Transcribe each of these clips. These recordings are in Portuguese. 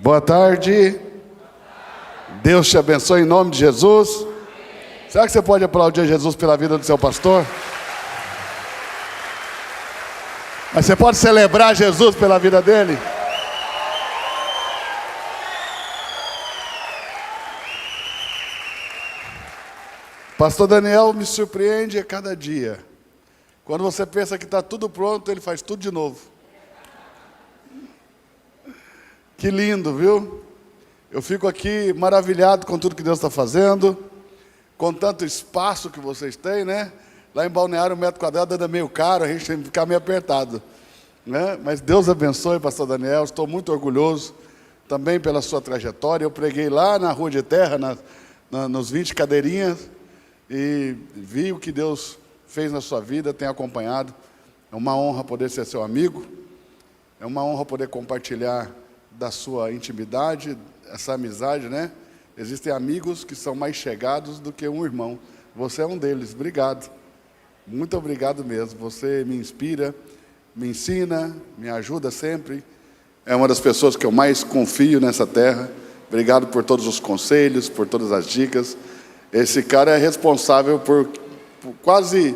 Boa tarde. Deus te abençoe em nome de Jesus. Será que você pode aplaudir a Jesus pela vida do seu pastor? Mas você pode celebrar Jesus pela vida dele? Pastor Daniel me surpreende a cada dia. Quando você pensa que está tudo pronto, ele faz tudo de novo. Que lindo, viu? Eu fico aqui maravilhado com tudo que Deus está fazendo, com tanto espaço que vocês têm, né? Lá em Balneário, 1 metro quadrado anda meio caro, a gente tem que ficar meio apertado, né? Mas Deus abençoe, pastor Daniel, estou muito orgulhoso também pela sua trajetória. Eu preguei lá na Rua de Terra, nos 20 cadeirinhas, e vi o que Deus fez na sua vida, tenho acompanhado. É uma honra poder ser seu amigo, é uma honra poder compartilhar da sua intimidade, essa amizade, né? Existem amigos que são mais chegados do que um irmão. Você é um deles. Obrigado. Muito obrigado mesmo. Você me inspira, me ensina, me ajuda sempre. É uma das pessoas que eu mais confio nessa terra. Obrigado por todos os conselhos, por todas as dicas. Esse cara é responsável por quase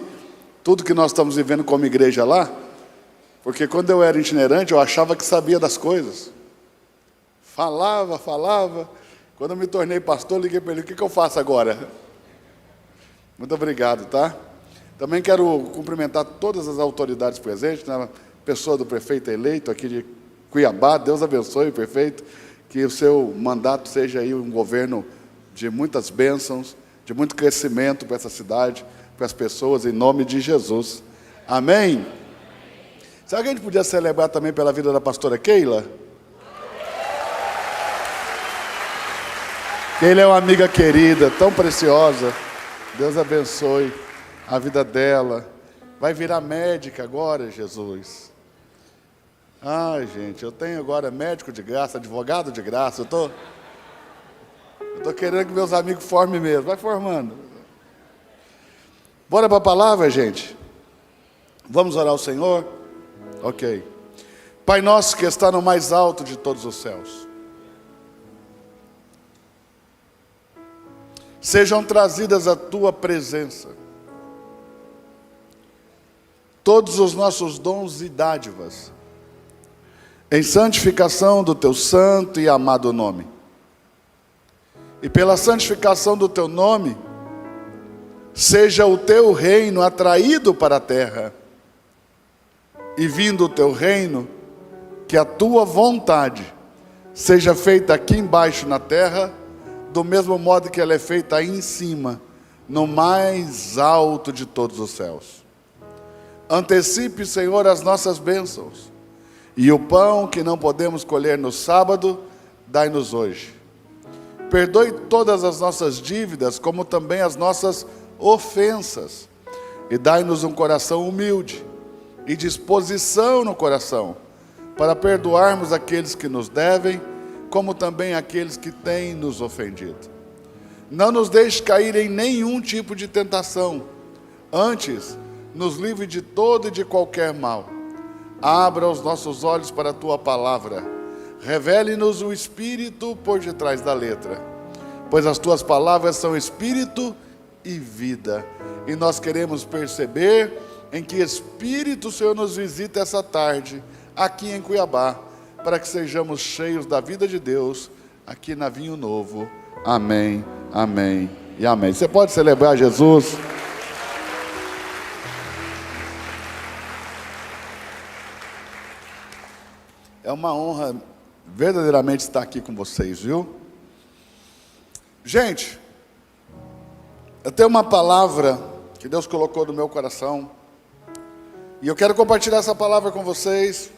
tudo que nós estamos vivendo como igreja lá, porque quando eu era itinerante, eu achava que sabia das coisas. Falava. Quando eu me tornei pastor, liguei para ele: o que eu faço agora? Muito obrigado, tá? Também quero cumprimentar todas as autoridades presentes, na pessoa do prefeito eleito aqui de Cuiabá. Deus abençoe, prefeito, que o seu mandato seja aí um governo de muitas bênçãos, de muito crescimento para essa cidade, para as pessoas, em nome de Jesus. Amém? Será que a gente podia celebrar também pela vida da pastora Keila? Keila é uma amiga querida, tão preciosa. Deus abençoe a vida dela. Vai virar médica agora, Jesus. Ai, gente, eu tenho agora médico de graça, advogado de graça. Eu estou querendo que meus amigos formem mesmo. Vai formando. Bora para a palavra, gente? Vamos orar ao Senhor? Ok. Pai nosso que está no mais alto de todos os céus, sejam trazidas à tua presença todos os nossos dons e dádivas, em santificação do teu santo e amado nome. E pela santificação do teu nome, seja o teu reino atraído para a terra, e vindo o teu reino, que a tua vontade seja feita aqui embaixo na terra, do mesmo modo que ela é feita aí em cima, no mais alto de todos os céus. Antecipe, Senhor, as nossas bênçãos, e o pão que não podemos colher no sábado, dai-nos hoje. Perdoe todas as nossas dívidas, como também as nossas ofensas, e dai-nos um coração humilde, e disposição no coração, para perdoarmos aqueles que nos devem, como também aqueles que têm nos ofendido. Não nos deixe cair em nenhum tipo de tentação, antes, nos livre de todo e de qualquer mal. Abra os nossos olhos para a tua palavra, revele-nos o Espírito por detrás da letra, pois as tuas palavras são Espírito e vida, e nós queremos perceber em que Espírito o Senhor nos visita essa tarde, aqui em Cuiabá, para que sejamos cheios da vida de Deus, aqui na Vinho Novo. Amém, amém e amém. Você pode celebrar Jesus? É uma honra verdadeiramente estar aqui com vocês, viu? Gente, eu tenho uma palavra que Deus colocou no meu coração, e eu quero compartilhar essa palavra com vocês,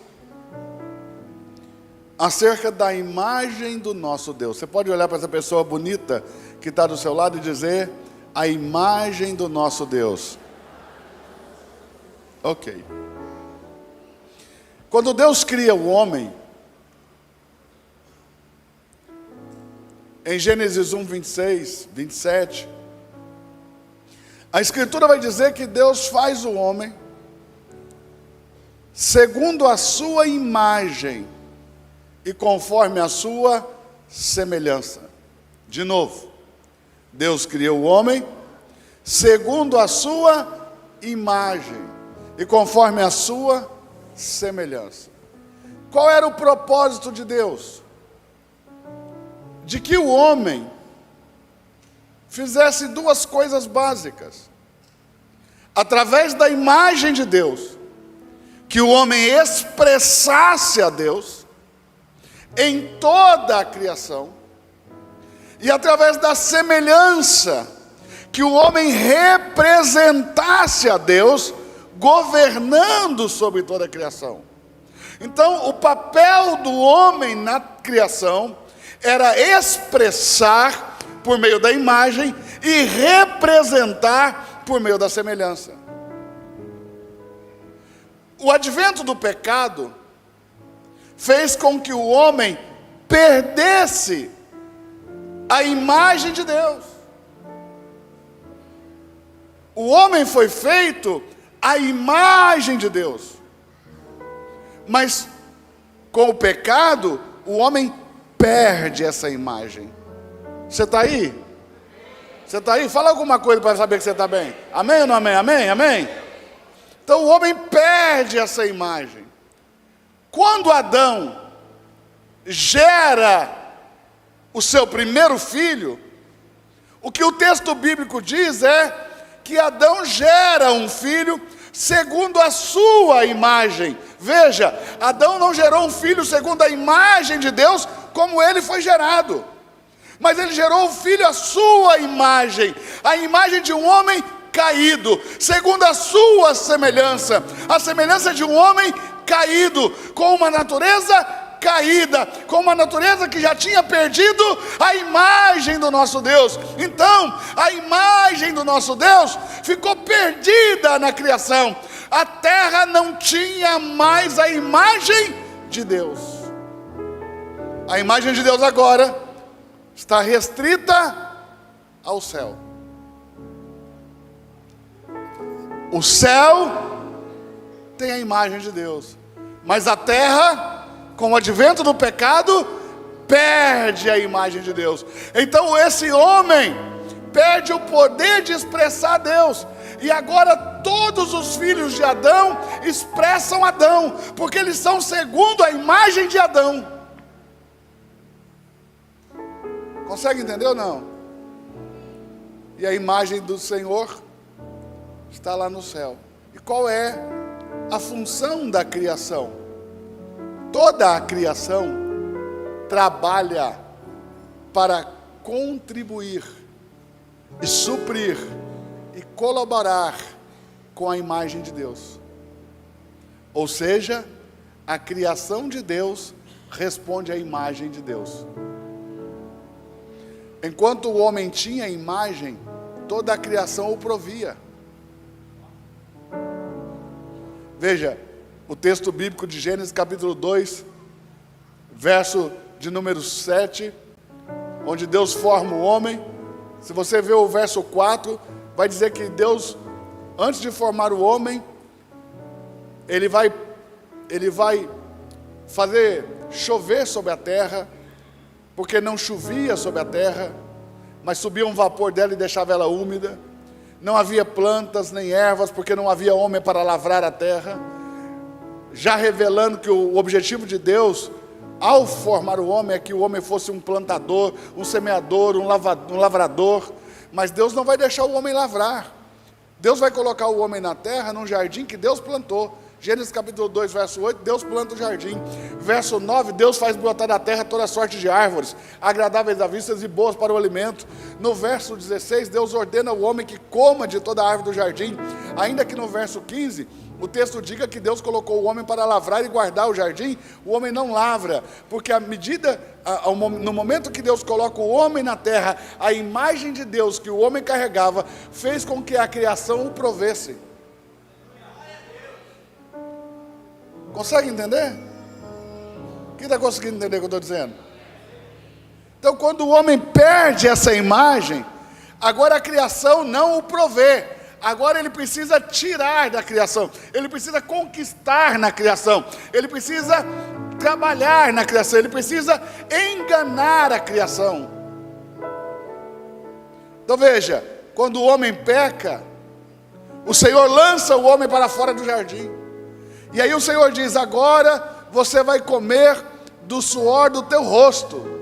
acerca da imagem do nosso Deus. Você pode olhar para essa pessoa bonita que está do seu lado e dizer: a imagem do nosso Deus. Ok. Quando Deus cria o homem, em Gênesis 1, 26, 27, a Escritura vai dizer que Deus faz o homem, 2 segundo a sua imagem, e conforme a sua semelhança. De novo, Deus criou o homem segundo a sua imagem e conforme a sua semelhança. Qual era o propósito de Deus? De que o homem fizesse duas coisas básicas. Através da imagem de Deus, que o homem expressasse a Deus em toda a criação, e através da semelhança, que o homem representasse a Deus, governando sobre toda a criação. Então, o papel do homem na criação era expressar por meio da imagem e representar por meio da semelhança. O advento do pecado fez com que o homem perdesse a imagem de Deus. O homem foi feito à imagem de Deus. Mas com o pecado, o homem perde essa imagem. Você está aí? Você está aí? Fala alguma coisa para saber que você está bem. Amém ou não amém? Amém? Amém? Então o homem perde essa imagem. Quando Adão gera o seu primeiro filho, o que o texto bíblico diz é que Adão gera um filho segundo a sua imagem. Veja, Adão não gerou um filho segundo a imagem de Deus, como ele foi gerado, mas ele gerou um filho à sua imagem, a imagem de um homem caído, segundo a sua semelhança, a semelhança de um homem caído, com uma natureza caída, com uma natureza que já tinha perdido a imagem do nosso Deus. Então, a imagem do nosso Deus ficou perdida na criação. A terra não tinha mais a imagem de Deus. A imagem de Deus agora está restrita ao céu. O céu tem a imagem de Deus, mas a terra, com o advento do pecado, perde a imagem de Deus. Então esse homem perde o poder de expressar a Deus. E agora todos os filhos de Adão expressam Adão, porque eles são segundo a imagem de Adão. Consegue entender ou não? E a imagem do Senhor está lá no céu. E qual é a função da criação? Toda a criação trabalha para contribuir e suprir e colaborar com a imagem de Deus. Ou seja, a criação de Deus responde à imagem de Deus. Enquanto o homem tinha a imagem, toda a criação o provia. Veja, o texto bíblico de Gênesis capítulo 2, verso de número 7, onde Deus forma o homem. Se você ver o verso 4, vai dizer que Deus, antes de formar o homem, Ele vai fazer chover sobre a terra, porque não chovia sobre a terra, mas subia um vapor dela e deixava ela úmida. Não havia plantas nem ervas, porque não havia homem para lavrar a terra. Já revelando que o objetivo de Deus, ao formar o homem, é que o homem fosse um plantador, um semeador, um lavrador. Mas Deus não vai deixar o homem lavrar. Deus vai colocar o homem na terra, num jardim que Deus plantou. Gênesis capítulo 2, verso 8, Deus planta o jardim. Verso 9, Deus faz brotar da terra toda sorte de árvores, agradáveis à vista e boas para o alimento. No verso 16, Deus ordena ao homem que coma de toda a árvore do jardim. Ainda que no verso 15, o texto diga que Deus colocou o homem para lavrar e guardar o jardim, o homem não lavra, porque no momento que Deus coloca o homem na terra, a imagem de Deus que o homem carregava, fez com que a criação o provesse. Consegue entender? Quem está conseguindo entender o que eu estou dizendo? Então, quando o homem perde essa imagem, agora a criação não o provê. Agora ele precisa tirar da criação, ele precisa conquistar na criação, ele precisa trabalhar na criação, ele precisa enganar a criação. Então veja, quando o homem peca, o Senhor lança o homem para fora do jardim. E aí o Senhor diz: agora você vai comer do suor do teu rosto.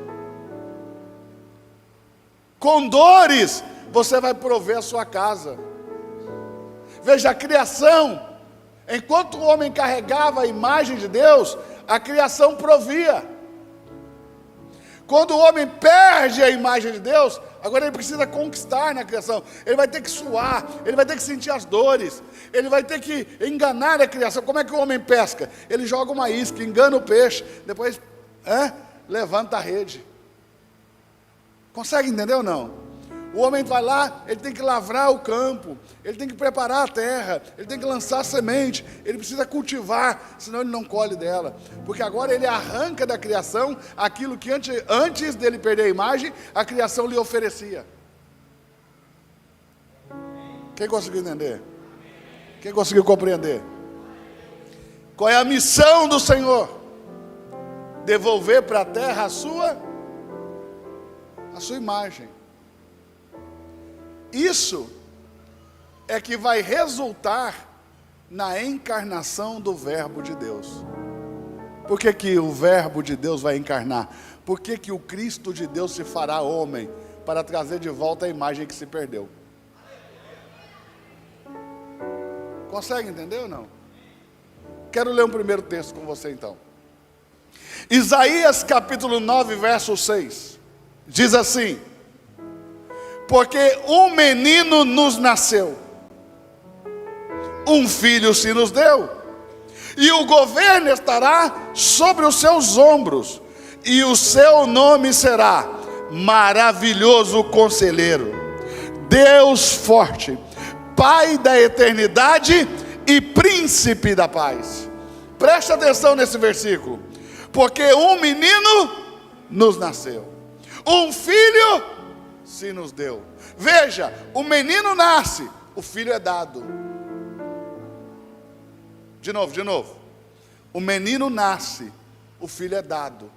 Com dores você vai prover a sua casa. Veja, a criação, enquanto o homem carregava a imagem de Deus, a criação provia. Quando o homem perde a imagem de Deus, agora ele precisa conquistar na criação. Ele vai ter que suar, ele vai ter que sentir as dores, ele vai ter que enganar a criação. Como é que o homem pesca? Ele joga uma isca, engana o peixe, depois levanta a rede. Consegue entender ou não? O homem vai lá, ele tem que lavrar o campo, ele tem que preparar a terra, ele tem que lançar a semente, ele precisa cultivar, senão ele não colhe dela. Porque agora ele arranca da criação aquilo que antes dele perder a imagem, a criação lhe oferecia. Quem conseguiu entender? Quem conseguiu compreender? Qual é a missão do Senhor? Devolver para a terra a sua imagem. Isso é que vai resultar na encarnação do Verbo de Deus. Por que que o Verbo de Deus vai encarnar? Por que que o Cristo de Deus se fará homem? Para trazer de volta a imagem que se perdeu. Consegue entender ou não? Quero ler um primeiro texto com você então. Isaías capítulo 9, verso 6. Diz assim: porque um menino nos nasceu, um filho se nos deu, e o governo estará sobre os seus ombros, e o seu nome será Maravilhoso Conselheiro, Deus Forte, Pai da Eternidade e Príncipe da Paz. Preste atenção nesse versículo. Porque um menino nos nasceu, um filho se nos deu. Veja, o menino nasce, o filho é dado. De novo. O menino nasce, o filho é dado.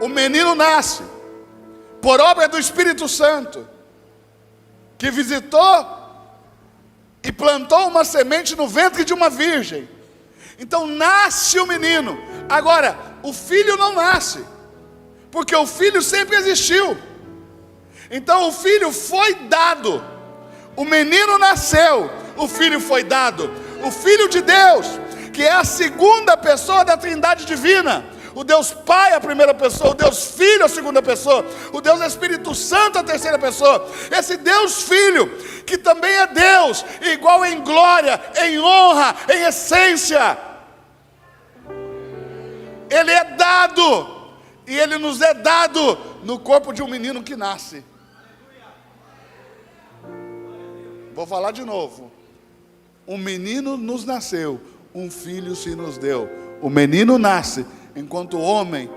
O menino nasce por obra do Espírito Santo, que visitou e plantou uma semente no ventre de uma virgem. Então nasce o menino. Agora, o filho não nasce, porque o filho sempre existiu. Então o filho foi dado. O menino nasceu, o filho foi dado. O Filho de Deus, que é a segunda pessoa da Trindade Divina. O Deus Pai, a primeira pessoa, o Deus Filho, a segunda pessoa, o Deus Espírito Santo, a terceira pessoa. Esse Deus Filho, que também é Deus, igual em glória, em honra, em essência. Ele é dado. E ele nos é dado no corpo de um menino que nasce. Vou falar de novo. Um menino nos nasceu, um filho se nos deu. O menino nasce enquanto homem,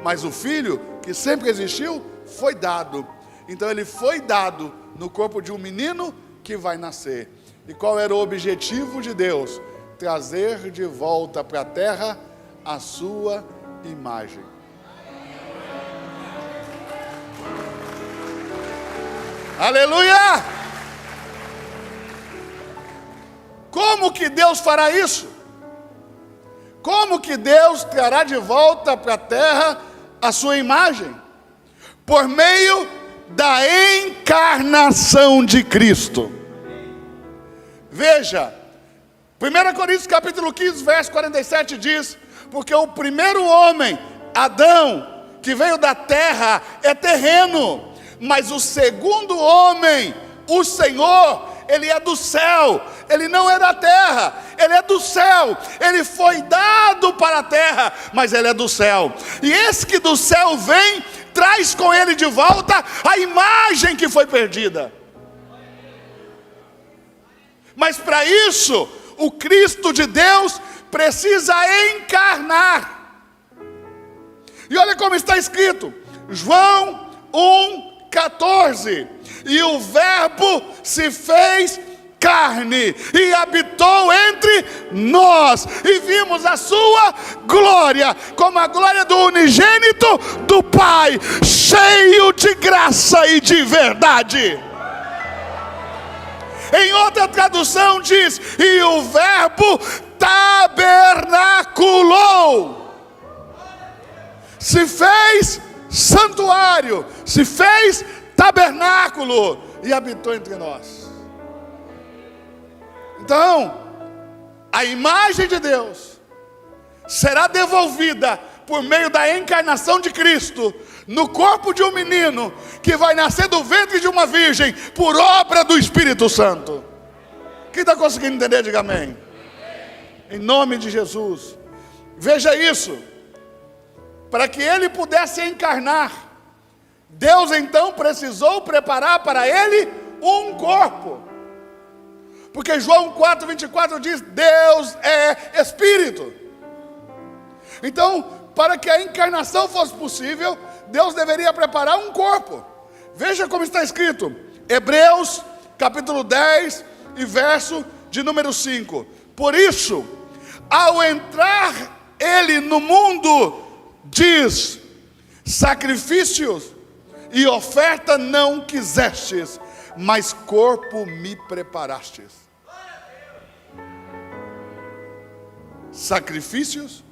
mas o filho, que sempre existiu, foi dado. Então ele foi dado no corpo de um menino que vai nascer. E qual era o objetivo de Deus? Trazer de volta para a terra a sua imagem. Aleluia! Como que Deus fará isso? Como que Deus trará de volta para a terra a sua imagem? Por meio da encarnação de Cristo. Veja, 1 Coríntios capítulo 15, verso 47 diz: porque o primeiro homem, Adão, que veio da terra, é terreno, mas o segundo homem, o Senhor, ele é do céu. Ele não é da terra, ele é do céu. Ele foi dado para a terra, mas ele é do céu. E esse que do céu vem, traz com ele de volta a imagem que foi perdida. Mas para isso, o Cristo de Deus precisa encarnar. E olha como está escrito, João 1,14: e o Verbo se fez carne e habitou entre nós, e vimos a sua glória, como a glória do unigênito do Pai, cheio de graça e de verdade. Em outra tradução diz: e o verbo tabernaculou, se fez santuário, se fez tabernáculo e habitou entre nós. Então, a imagem de Deus será devolvida por meio da encarnação de Cristo no corpo de um menino que vai nascer do ventre de uma virgem por obra do Espírito Santo. Quem está conseguindo entender, diga amém. Em nome de Jesus. Veja isso. Para que ele pudesse encarnar, Deus então precisou preparar para ele um corpo. Porque João 4,24 diz: Deus é Espírito. Então, para que a encarnação fosse possível, Deus deveria preparar um corpo. Veja como está escrito, Hebreus capítulo 10 e verso de número 5. Por isso, ao entrar ele no mundo, diz: sacrifícios e oferta não quisestes, mas corpo me preparastes. Sacrifícios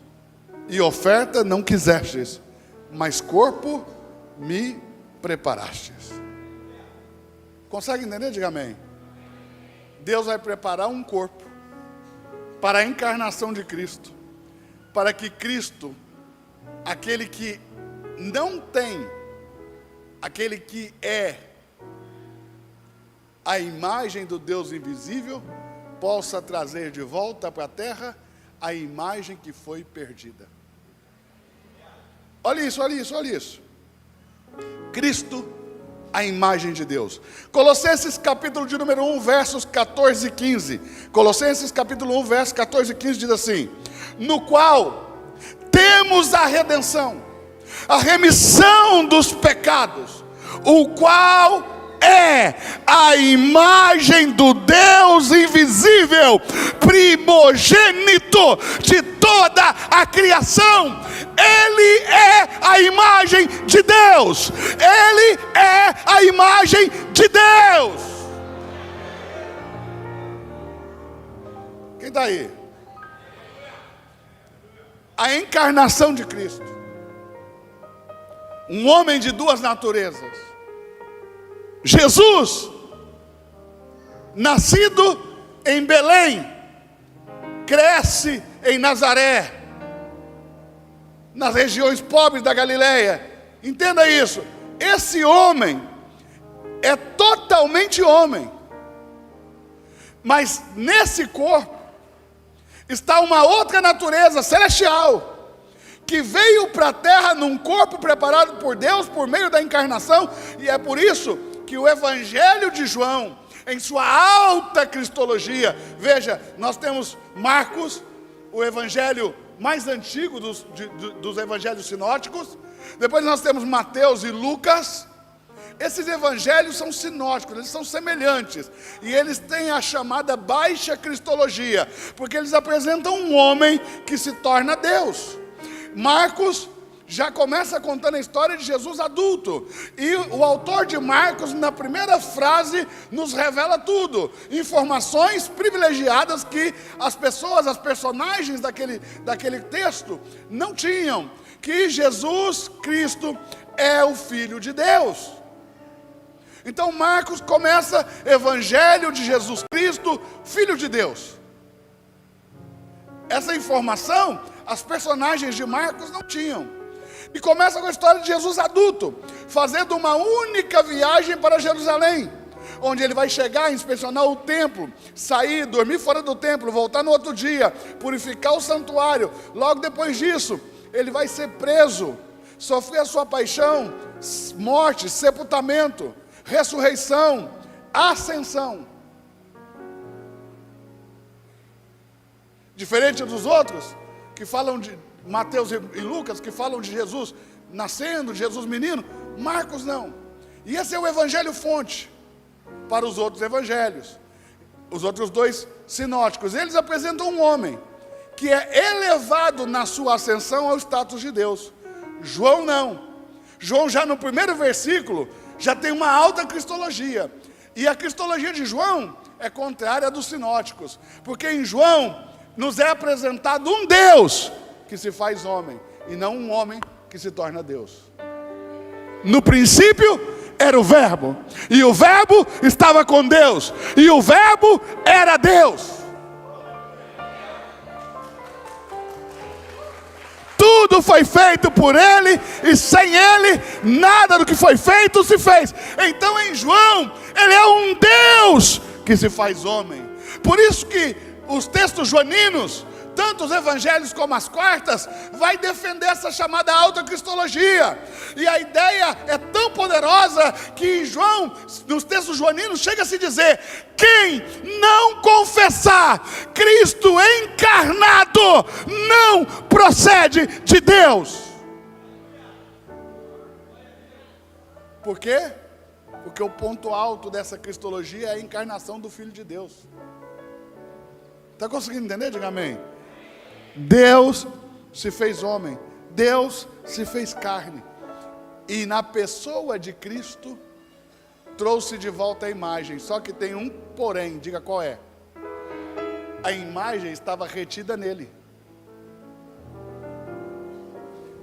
e oferta não quisestes, mas corpo me preparastes. Consegue entender? Diga amém. Deus vai preparar um corpo para a encarnação de Cristo, para que Cristo, aquele que não tem, aquele que é a imagem do Deus invisível, possa trazer de volta para a terra a imagem que foi perdida. Olha isso, olha isso, olha isso. Cristo, a imagem de Deus. Colossenses capítulo de número 1, versos 14 e 15. Colossenses capítulo 1, versos 14 e 15 diz assim: no qual temos a redenção, a remissão dos pecados, o qual é a imagem do Deus invisível, primogênito de toda a criação. Ele é a imagem de Deus. Ele é a imagem de Deus. Quem está aí? A encarnação de Cristo. Um homem de duas naturezas. Jesus, nascido em Belém, cresce em Nazaré, nas regiões pobres da Galileia. Entenda isso. Esse homem é totalmente homem, mas nesse corpo está uma outra natureza celestial, que veio para a terra num corpo preparado por Deus por meio da encarnação. E é por isso que o Evangelho de João, em sua alta cristologia, veja, nós temos Marcos, o evangelho mais antigo dos evangelhos sinóticos. Depois nós temos Mateus e Lucas. Esses evangelhos são sinóticos, eles são semelhantes, e eles têm a chamada baixa cristologia, porque eles apresentam um homem que se torna Deus. Marcos já começa contando a história de Jesus adulto, e o autor de Marcos, na primeira frase, nos revela tudo, informações privilegiadas que as pessoas, as personagens daquele texto não tinham, que Jesus Cristo é o Filho de Deus. Então Marcos começa Evangelho de Jesus Cristo, Filho de Deus. Essa informação as personagens de Marcos não tinham. E começa com a história de Jesus adulto, fazendo uma única viagem para Jerusalém, onde ele vai chegar, inspecionar o templo, sair, dormir fora do templo, voltar no outro dia, purificar o santuário. Logo depois disso, ele vai ser preso, sofrer a sua paixão, morte, sepultamento, ressurreição, ascensão. Diferente dos outros, que falam de Mateus e Lucas, que falam de Jesus nascendo, de Jesus menino, Marcos não. E esse é o evangelho fonte para os outros evangelhos. os outros dois sinóticos, eles apresentam um homem que é elevado na sua ascensão ao status de Deus. João não. João já no primeiro versículo já tem uma alta cristologia. E a cristologia de João é contrária à dos sinóticos, porque em João nos é apresentado um Deus que se faz homem, e não um homem que se torna Deus. No princípio era o Verbo, e o Verbo estava com Deus, e o Verbo era Deus. Tudo foi feito por Ele, e sem Ele, nada do que foi feito se fez. Então em João, Ele é um Deus que se faz homem. Por isso que os textos joaninos, tanto os evangelhos como as cartas, vai defender essa chamada alta cristologia. E a ideia é tão poderosa que em João, nos textos joaninos, chega a se dizer: quem não confessar Cristo encarnado não procede de Deus. Por quê? Porque o ponto alto dessa cristologia é a encarnação do Filho de Deus. Está conseguindo entender? Diga amém. Deus se fez homem, Deus se fez carne, e na pessoa de Cristo trouxe de volta a imagem. Só que tem um porém, diga qual é. A imagem estava retida nele.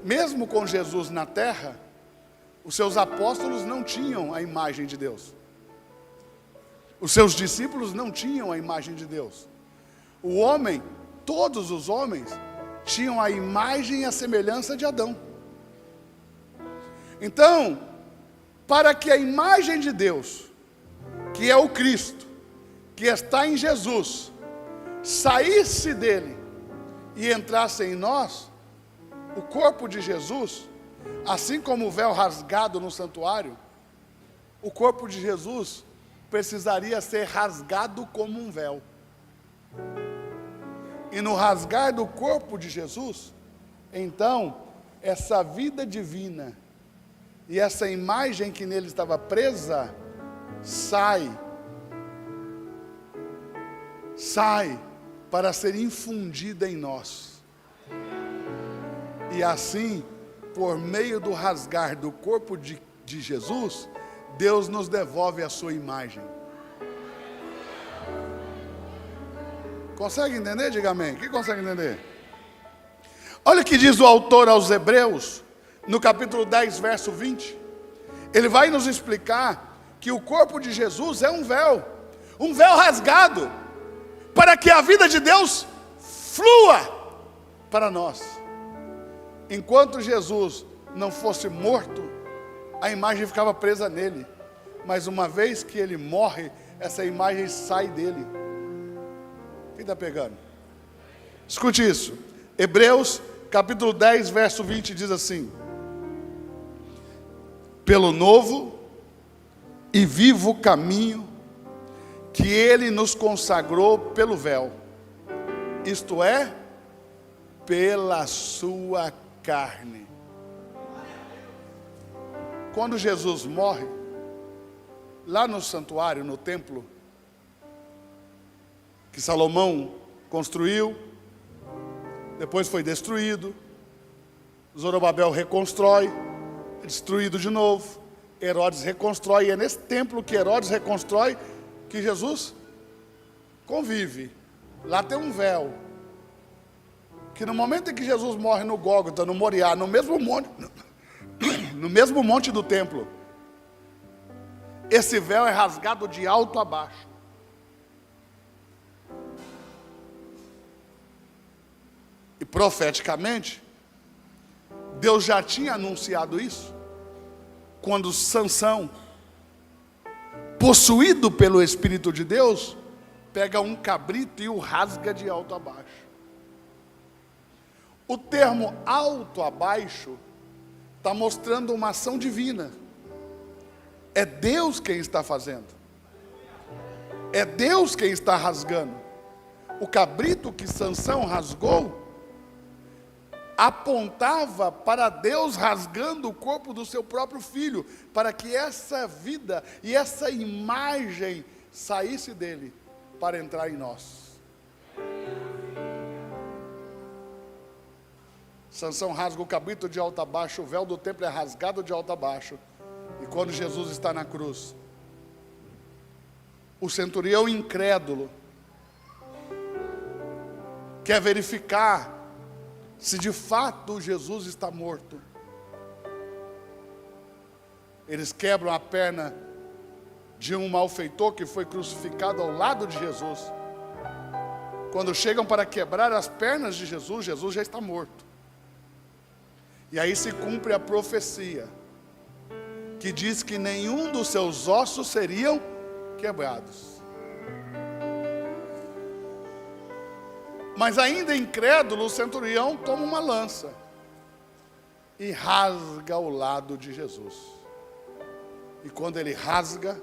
Mesmo com Jesus na terra, os seus apóstolos não tinham a imagem de Deus. Os seus discípulos não tinham a imagem de Deus. O homem, todos os homens, tinham a imagem e a semelhança de Adão. Então, para que a imagem de Deus, que é o Cristo, que está em Jesus, saísse dele e entrasse em nós, o corpo de Jesus, assim como o véu rasgado no santuário, o corpo de Jesus precisaria ser rasgado como um véu. E no rasgar do corpo de Jesus, então, essa vida divina e essa imagem que nele estava presa, sai para ser infundida em nós. E assim, por meio do rasgar do corpo de Jesus, Deus nos devolve a sua imagem. Consegue entender? Diga amém. Quem consegue entender? Olha o que diz o autor aos Hebreus, no capítulo 10, verso 20. Ele vai nos explicar que o corpo de Jesus é um véu rasgado, para que a vida de Deus flua para nós. Enquanto Jesus não fosse morto, a imagem ficava presa nele. Mas uma vez que ele morre, essa imagem sai dele. Quem está pegando? Escute isso. Hebreus capítulo 10, verso 20 diz assim: pelo novo e vivo caminho que ele nos consagrou pelo véu, isto é, pela sua carne. Quando Jesus morre, lá no santuário, no templo, que Salomão construiu, depois foi destruído, Zorobabel reconstrói, é destruído de novo, Herodes reconstrói, e é nesse templo que Herodes reconstrói que Jesus convive. Lá tem um véu, que no momento em que Jesus morre no Gólgota, no Moriá, no mesmo monte do templo, esse véu é rasgado de alto a baixo. E profeticamente, Deus já tinha anunciado isso, quando Sansão, possuído pelo Espírito de Deus, pega um cabrito e o rasga de alto a baixo. O termo alto a baixo está mostrando uma ação divina. É Deus quem está fazendo. É Deus quem está rasgando. O cabrito que Sansão rasgou apontava para Deus rasgando o corpo do seu próprio filho, para que essa vida e essa imagem saísse dele para entrar em nós. Sansão rasga o cabrito de alto a baixo, o véu do templo é rasgado de alto a baixo. E quando Jesus está na cruz, o centurião incrédulo quer verificar se de fato Jesus está morto. Eles quebram a perna de um malfeitor que foi crucificado ao lado de Jesus. Quando chegam para quebrar as pernas de Jesus, Jesus já está morto. E aí se cumpre a profecia, que diz que nenhum dos seus ossos seriam quebrados. Mas ainda incrédulo, o centurião toma uma lança e rasga o lado de Jesus. E quando ele rasga,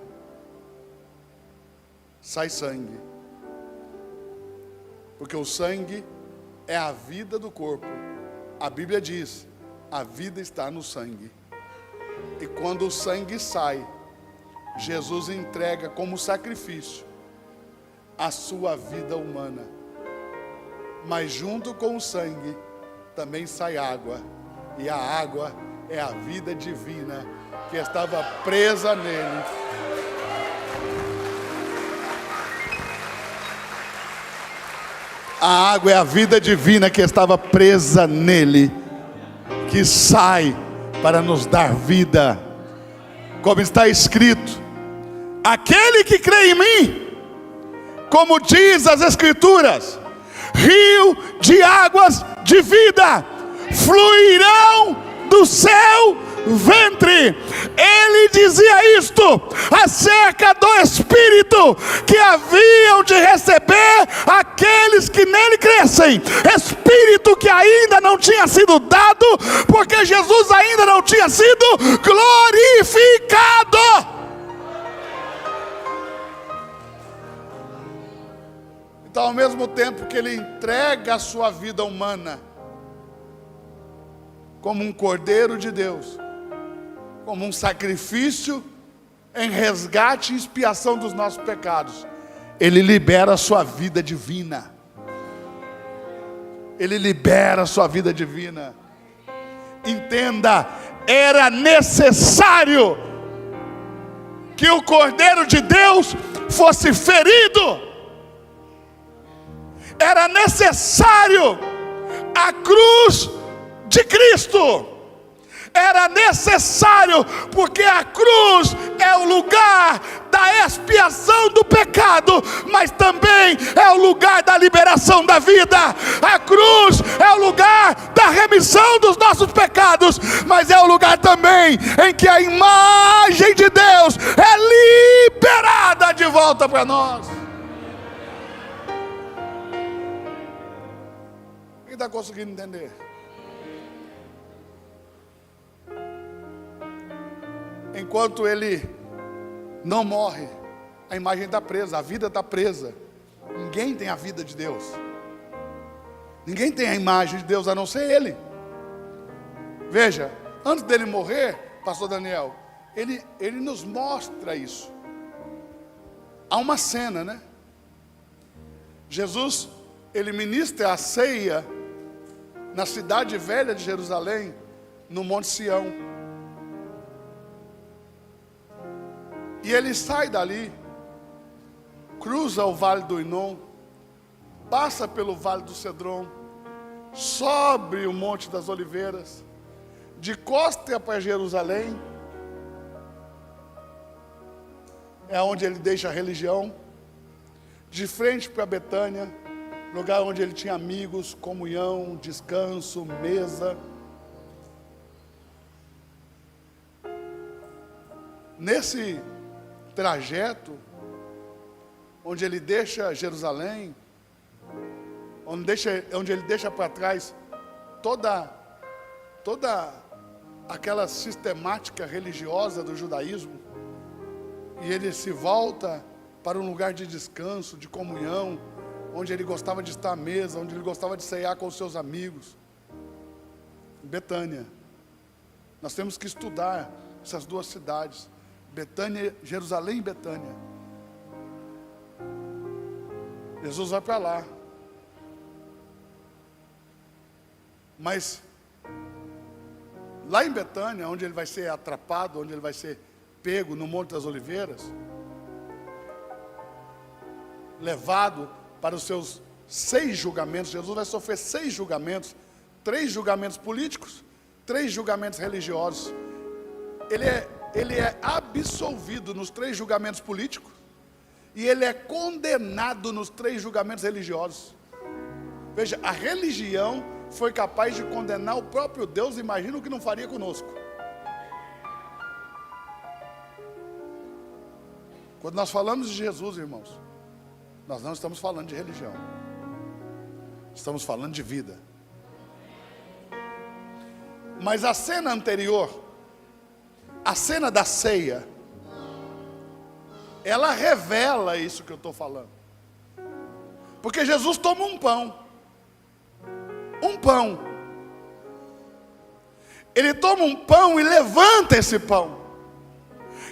sai sangue. Porque o sangue é a vida do corpo. A Bíblia diz: a vida está no sangue. E quando o sangue sai, Jesus entrega como sacrifício a sua vida humana. Mas junto com o sangue também sai água. E a água é a vida divina que estava presa nele. A água é a vida divina que estava presa nele, que sai para nos dar vida. Como está escrito: aquele que crê em mim, como diz as Escrituras, rio de águas de vida fluirão do seu ventre. Ele dizia isto acerca do Espírito que haviam de receber aqueles que nele crescem. Espírito que ainda não tinha sido dado, porque Jesus ainda não tinha sido glorificado. Então, ao mesmo tempo que ele entrega a sua vida humana como um cordeiro de Deus, como um sacrifício em resgate e expiação dos nossos pecados, ele libera a sua vida divina. Ele libera a sua vida divina. Entenda, era necessário que o Cordeiro de Deus fosse ferido. Era necessário a cruz de Cristo. Era necessário, porque a cruz é o lugar da expiação do pecado, mas também é o lugar da liberação da vida. A cruz é o lugar da remissão dos nossos pecados, mas é o lugar também em que a imagem de Deus é liberada de volta para nós. Quem está conseguindo entender? Enquanto ele não morre, a imagem está presa, a vida está presa. Ninguém tem a vida de Deus. Ninguém tem a imagem de Deus a não ser ele. Veja, antes dele morrer, pastor Daniel, ele nos mostra isso. Há uma cena, né? Jesus, ele ministra a ceia na cidade velha de Jerusalém, no Monte Sião. E ele sai dali, cruza o Vale do Inom, passa pelo Vale do Cedron, sobe o Monte das Oliveiras, de costa para Jerusalém, é onde ele deixa a religião, de frente para Betânia, lugar onde ele tinha amigos, comunhão, descanso, mesa. Nesse trajeto, onde ele deixa Jerusalém, onde ele deixa para trás toda aquela sistemática religiosa do judaísmo, e ele se volta para um lugar de descanso, de comunhão, onde ele gostava de estar à mesa, onde ele gostava de ceiar com os seus amigos. Betânia. Nós temos que estudar essas duas cidades, Betânia, Jerusalém e Betânia. Jesus vai para lá. Mas lá em Betânia, onde ele vai ser atrapado, onde ele vai ser pego no Monte das Oliveiras, levado para os seus 6 julgamentos, Jesus vai sofrer 6 julgamentos, 3 julgamentos políticos, 3 julgamentos religiosos. Ele é absolvido nos 3 julgamentos políticos e ele é condenado nos 3 julgamentos religiosos. Veja, a religião foi capaz de condenar o próprio Deus, imagina o que não faria conosco. Quando nós falamos de Jesus, irmãos, nós não estamos falando de religião, estamos falando de vida. Mas a cena anterior, a cena da ceia, ela revela isso que eu estou falando. Porque Jesus toma um pão. Ele toma um pão e levanta esse pão.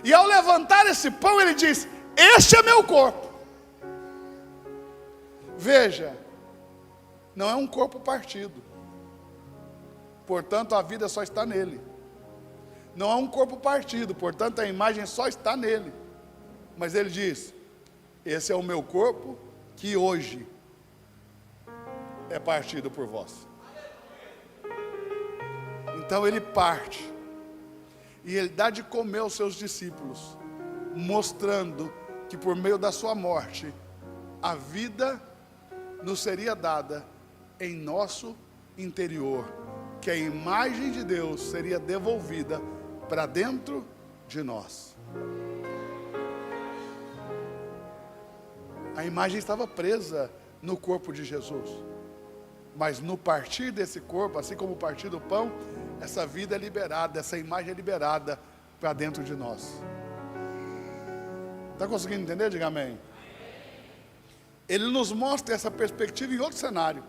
E ao levantar esse pão, ele diz: este é meu corpo. Veja, não é um corpo partido. Portanto, a vida só está nele. Não é um corpo partido, portanto, a imagem só está nele. Mas ele diz: esse é o meu corpo que hoje é partido por vós. Então ele parte e ele dá de comer aos seus discípulos, mostrando que por meio da sua morte a vida nos seria dada em nosso interior, que a imagem de Deus seria devolvida para dentro de nós. A imagem estava presa no corpo de Jesus, mas no partir desse corpo, assim como o partir do pão, essa vida é liberada, essa imagem é liberada para dentro de nós. Está conseguindo entender? Diga amém. Ele nos mostra essa perspectiva em outro cenário,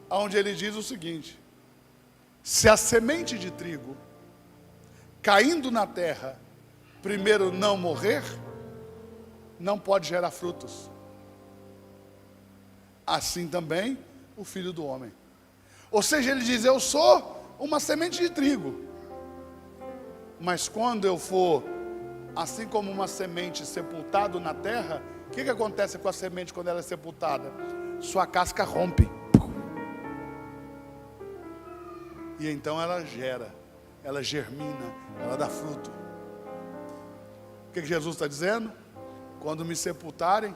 onde ele diz o seguinte: se a semente de trigo caindo na terra primeiro não morrer, não pode gerar frutos. Assim também o Filho do Homem. Ou seja, ele diz: eu sou uma semente de trigo, mas quando eu for, assim como uma semente sepultado na terra, o que acontece com a semente quando ela é sepultada? Sua casca rompe. E então ela gera, ela germina, ela dá fruto. O que Jesus está dizendo? Quando me sepultarem,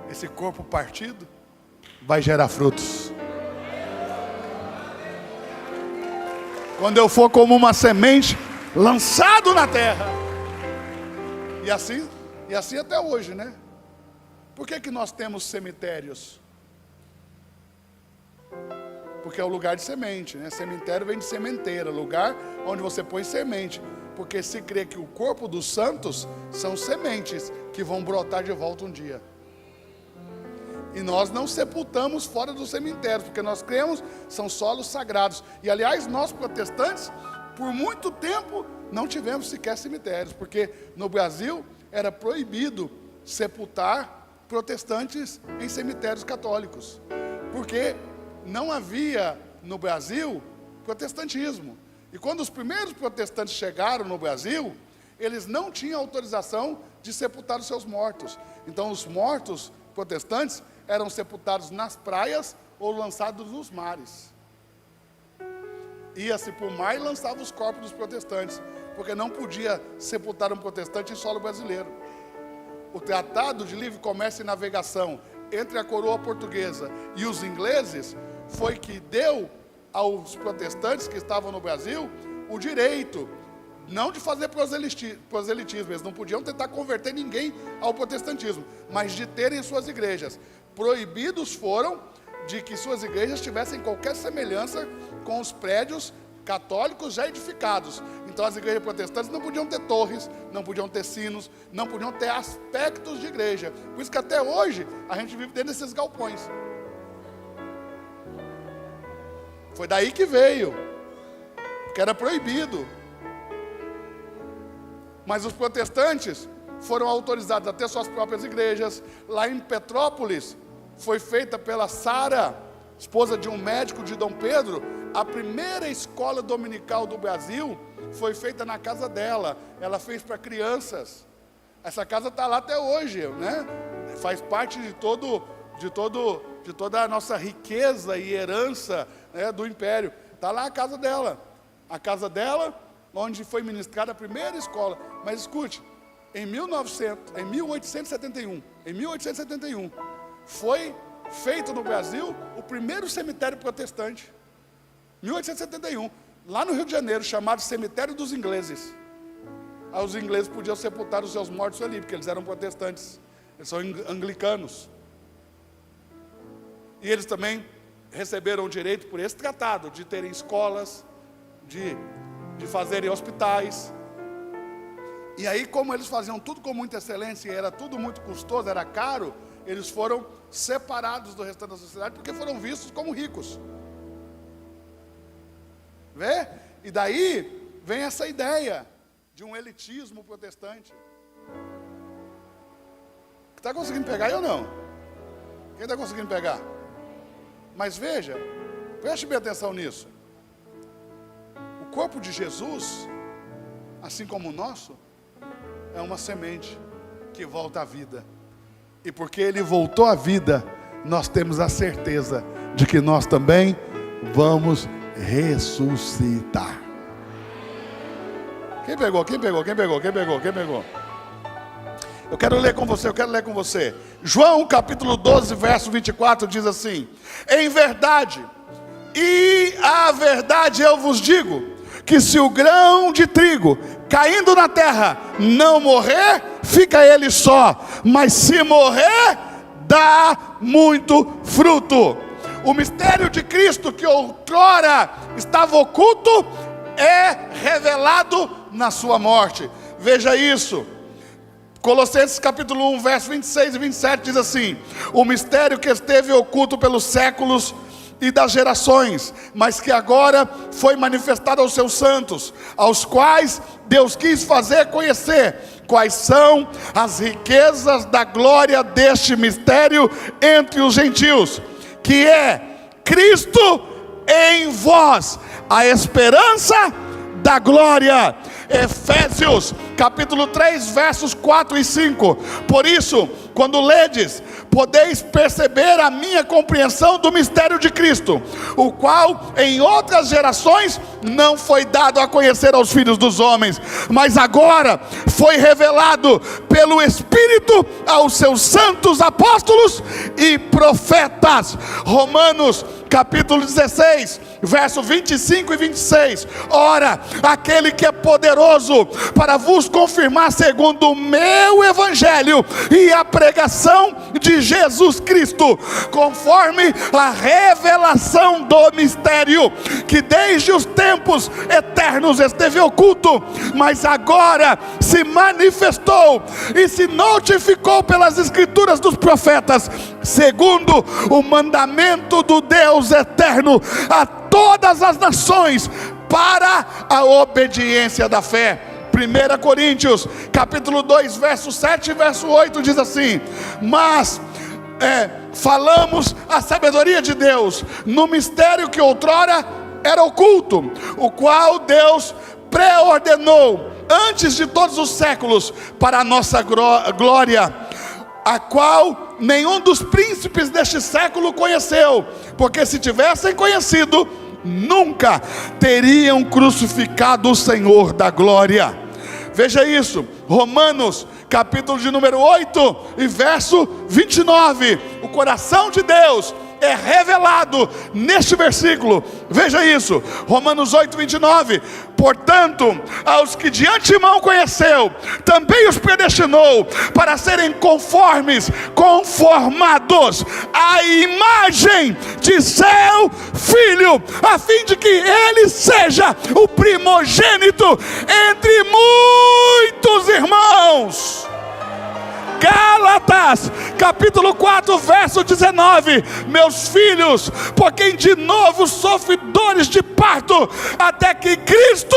esse corpo partido vai gerar frutos. Quando eu for como uma semente lançado na terra. E assim até hoje, né? Por que nós temos cemitérios? Porque é o lugar de semente, né? Cemitério vem de sementeira, lugar onde você põe semente. Porque se crê que o corpo dos santos são sementes que vão brotar de volta um dia. E nós não sepultamos fora dos cemitérios, porque nós cremos são solos sagrados. E aliás, nós protestantes, por muito tempo, não tivemos sequer cemitérios, porque no Brasil era proibido sepultar protestantes em cemitérios católicos, porque não havia no Brasil protestantismo. E quando os primeiros protestantes chegaram no Brasil, eles não tinham autorização de sepultar os seus mortos. Então os mortos protestantes eram sepultados nas praias ou lançados nos mares. Ia-se para o mar e lançava os corpos dos protestantes, porque não podia sepultar um protestante em solo brasileiro. O Tratado de Livre Comércio e Navegação entre a coroa portuguesa e os ingleses foi que deu aos protestantes que estavam no Brasil o direito, não de fazer proselitismo, eles não podiam tentar converter ninguém ao protestantismo, mas de terem suas igrejas. Proibidos foram de que suas igrejas tivessem qualquer semelhança com os prédios católicos já edificados. Então as igrejas protestantes não podiam ter torres, não podiam ter sinos, não podiam ter aspectos de igreja. Por isso que até hoje a gente vive dentro desses galpões. Foi daí que veio, porque era proibido. Mas os protestantes foram autorizados a ter suas próprias igrejas. Lá em Petrópolis, foi feita pela Sara, esposa de um médico de Dom Pedro, a primeira escola dominical do Brasil foi feita na casa dela. Ela fez para crianças. Essa casa está lá até hoje, né? Faz parte de toda a nossa riqueza e herança, né, do império. Está lá a casa dela. A casa dela, onde foi ministrada a primeira escola. Mas escute, em 1871, foi feito no Brasil o primeiro cemitério protestante. 1871, lá no Rio de Janeiro, chamado Cemitério dos Ingleses. Os ingleses podiam sepultar os seus mortos ali, porque eles eram protestantes, eles são anglicanos. E eles também receberam o direito por esse tratado, de terem escolas, de fazerem hospitais. E aí, como eles faziam tudo com muita excelência, e era tudo muito custoso, era caro, eles foram separados do restante da sociedade, porque foram vistos como ricos. Vê? E daí vem essa ideia de um elitismo protestante. Está conseguindo pegar aí ou não? Quem está conseguindo pegar? Mas veja, preste bem atenção nisso. O corpo de Jesus, assim como o nosso, é uma semente que volta à vida. E porque ele voltou à vida, nós temos a certeza de que nós também vamos ressuscitar. Quem pegou? Eu quero ler com você. João capítulo 12, verso 24 diz assim: em verdade, e a verdade eu vos digo, que se o grão de trigo caindo na terra não morrer, fica ele só, mas se morrer, dá muito fruto. O mistério de Cristo, que outrora estava oculto, é revelado na sua morte. Veja isso. Colossenses capítulo 1, verso 26 e 27 diz assim: o mistério que esteve oculto pelos séculos e das gerações, mas que agora foi manifestado aos seus santos, aos quais Deus quis fazer conhecer quais são as riquezas da glória deste mistério entre os gentios, que é Cristo em vós, a esperança da glória. Efésios capítulo 3, versos 4 e 5. Por isso, quando ledes, podeis perceber a minha compreensão do mistério de Cristo, o qual em outras gerações não foi dado a conhecer aos filhos dos homens, mas agora foi revelado pelo Espírito aos seus santos apóstolos e profetas. Romanos capítulo 16, verso 25 e 26. Ora, aquele que é poderoso para vos confirmar segundo o meu evangelho e a pregação de Jesus Cristo, conforme a revelação do mistério, que desde os tempos eternos esteve oculto, mas agora se manifestou e se notificou pelas escrituras dos profetas, segundo o mandamento do Deus eterno a todas as nações, para a obediência da fé. 1 Coríntios capítulo 2, verso 7 e verso 8 diz assim: mas falamos a sabedoria de Deus no mistério que outrora era oculto, o qual Deus preordenou antes de todos os séculos para a nossa glória, a qual nenhum dos príncipes deste século conheceu, porque se tivessem conhecido, nunca teriam crucificado o Senhor da glória. Veja isso, Romanos capítulo de número 8 e verso 29, o coração de Deus é revelado neste versículo. Veja isso, Romanos 8, 29. Portanto, aos que de antemão conheceu, também os predestinou para serem conformados à imagem de seu Filho, a fim de que ele seja o primogênito entre muitos irmãos. Gálatas, capítulo 4, verso 19. Meus filhos, por quem de novo sofre dores de parto, até que Cristo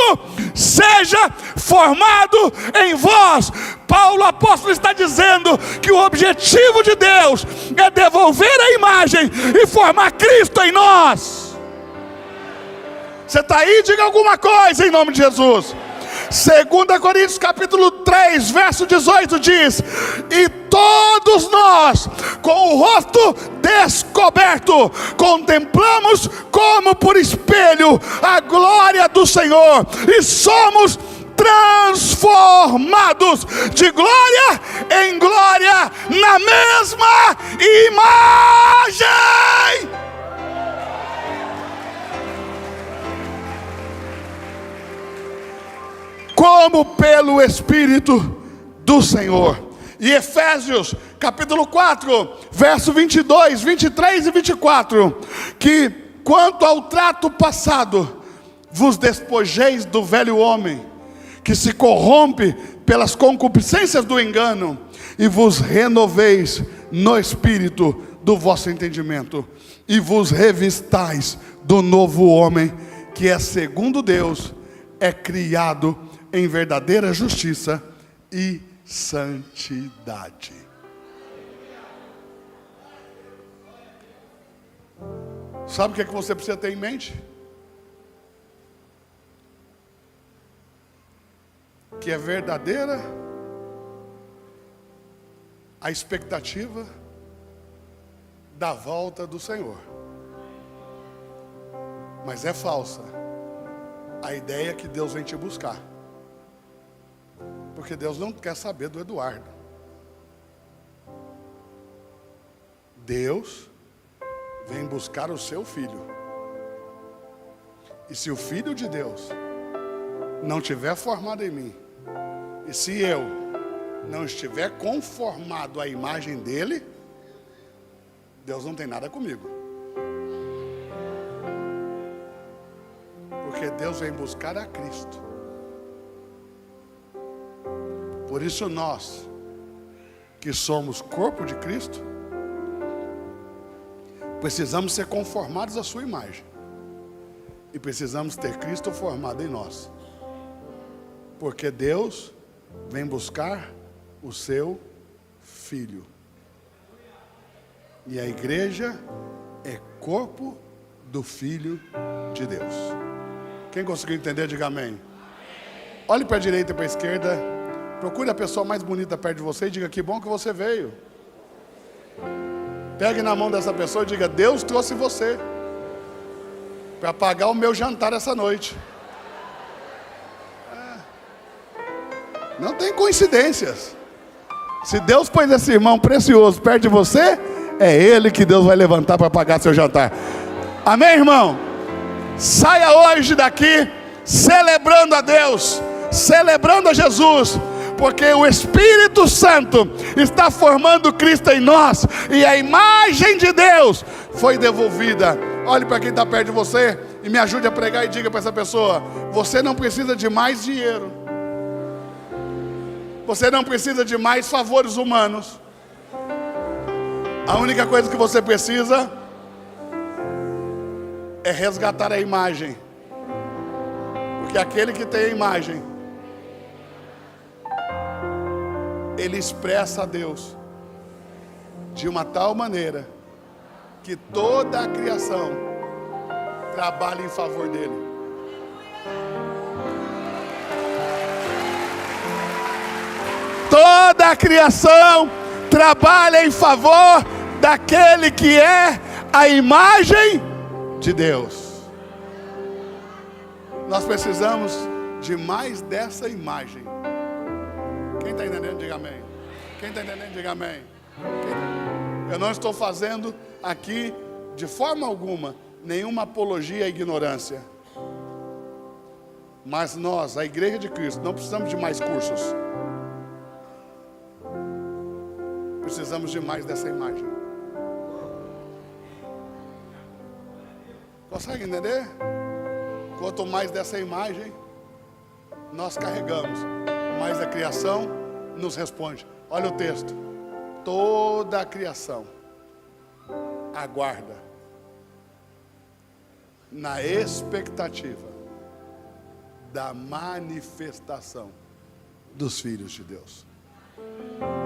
seja formado em vós. Paulo apóstolo está dizendo que o objetivo de Deus é devolver a imagem e formar Cristo em nós. Você está aí? Diga alguma coisa em nome de Jesus. 2 Coríntios capítulo 3, verso 18 diz: e todos nós, com o rosto descoberto, contemplamos como por espelho a glória do Senhor, e somos transformados de glória em glória na mesma imagem. Como pelo Espírito do Senhor. E Efésios capítulo 4, verso 22, 23 e 24, que quanto ao trato passado, vos despojeis do velho homem, que se corrompe pelas concupiscências do engano, e vos renoveis no espírito do vosso entendimento, e vos revistais do novo homem, que é segundo Deus, é criado em verdadeira justiça e santidade. Sabe o que é que você precisa ter em mente? Que é verdadeira a expectativa da volta do Senhor, mas é falsa a ideia que Deus vem te buscar, porque Deus não quer saber do Eduardo. Deus vem buscar o seu filho, e se o Filho de Deus não tiver formado em mim, e se eu não estiver conformado à imagem dele, Deus não tem nada comigo. Porque Deus vem buscar a Cristo. Por isso nós, que somos corpo de Cristo, precisamos ser conformados à sua imagem. E precisamos ter Cristo formado em nós. Porque Deus vem buscar o seu filho. E a igreja é corpo do Filho de Deus. Quem conseguiu entender, diga amém. Olhe para a direita e para a esquerda. Procure a pessoa mais bonita perto de você e diga: que bom que você veio. Pegue na mão dessa pessoa e diga: Deus trouxe você para pagar o meu jantar essa noite. Não tem coincidências. Se Deus pôs esse irmão precioso perto de você, é ele que Deus vai levantar para pagar seu jantar. Amém, irmão? Saia hoje daqui celebrando a Deus, celebrando a Jesus, porque o Espírito Santo está formando Cristo em nós, e a imagem de Deus foi devolvida. Olhe para quem está perto de você e me ajude a pregar e diga para essa pessoa: você não precisa de mais dinheiro, você não precisa de mais favores humanos. A única coisa que você precisa é resgatar a imagem, porque aquele que tem a imagem, ele expressa a Deus de uma tal maneira que toda a criação trabalha em favor dele. Toda a criação trabalha em favor daquele que é a imagem de Deus. Nós precisamos de mais dessa imagem. Quem está entendendo, diga amém. Quem está entendendo, diga amém. Eu não estou fazendo aqui, de forma alguma, nenhuma apologia à ignorância. Mas nós, a Igreja de Cristo, não precisamos de mais cursos. Precisamos de mais dessa imagem. Consegue entender? Quanto mais dessa imagem nós carregamos, mais a criação nos responde. Olha o texto. toda a criação aguarda, na expectativa da manifestação dos filhos de Deus.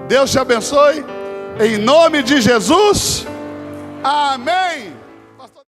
Deus te abençoe, em nome de Jesus, amém.